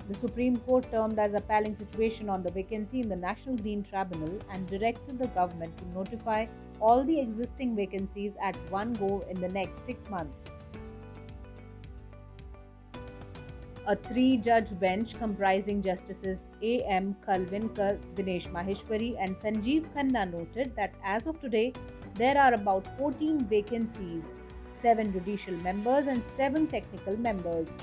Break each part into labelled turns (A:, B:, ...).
A: The Supreme Court termed as appalling situation on the vacancy in the National Green Tribunal and directed the government to notify all the existing vacancies at one go in the next 6 months. A three-judge bench comprising Justices A. M. Khalvinkar, Dinesh Maheshwari, and Sanjeev Khanna noted that as of today, there are about 14 vacancies, 7 judicial members, and 7 technical members.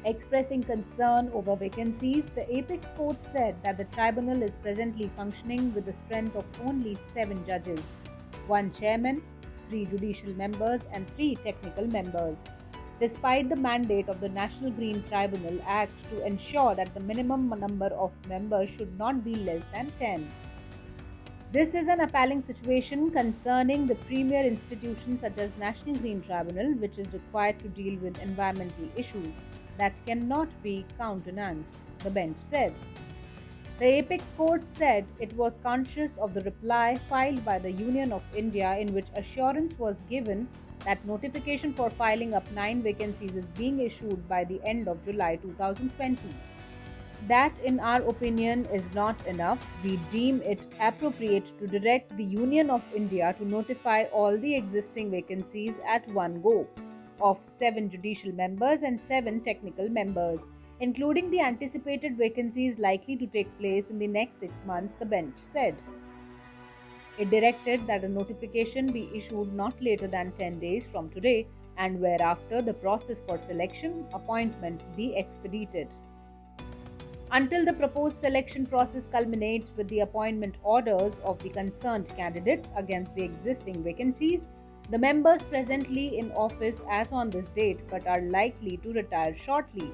A: Expressing concern over vacancies, the apex court said that the tribunal is presently functioning with the strength of only 7 judges, 1 chairman, 3 judicial members, and 3 technical members. Despite the mandate of the National Green Tribunal Act to ensure that the minimum number of members should not be less than 10. This is an appalling situation concerning the premier institution such as National Green Tribunal, which is required to deal with environmental issues that cannot be countenanced, the bench said. The apex court said it was conscious of the reply filed by the Union of India in which assurance was given that notification for filing up 9 vacancies is being issued by the end of July 2020. That, in our opinion, is not enough. We deem it appropriate to direct the Union of India to notify all the existing vacancies at one go, of 7 judicial members and 7 technical members, including the anticipated vacancies likely to take place in the next 6 months, the bench said. It directed that a notification be issued not later than 10 days from today, and whereafter the process for selection appointment be expedited. Until the proposed selection process culminates with the appointment orders of the concerned candidates against the existing vacancies, the members presently in office as on this date but are likely to retire shortly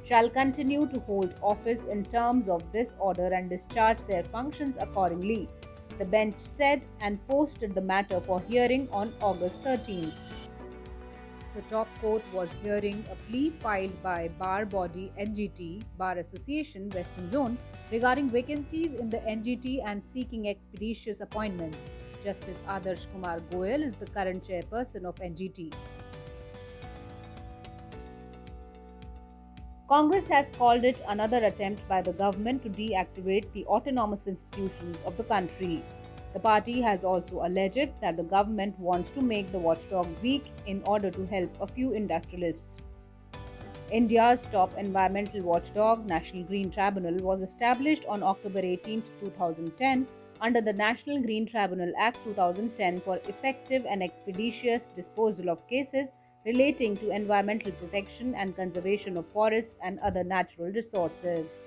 A: shall continue to hold office in terms of this order and discharge their functions accordingly, the bench said, and posted the matter for hearing on August 13th. The top court was hearing a plea filed by bar body NGT, Bar Association Western Zone, regarding vacancies in the NGT and seeking expeditious appointments. Justice Adarsh Kumar Goyal is the current chairperson of NGT. Congress has called it another attempt by the government to deactivate the autonomous institutions of the country. The party has also alleged that the government wants to make the watchdog weak in order to help a few industrialists. India's top environmental watchdog, National Green Tribunal, was established on October 18, 2010, under the National Green Tribunal Act 2010 for effective and expeditious disposal of cases relating to environmental protection and conservation of forests and other natural resources.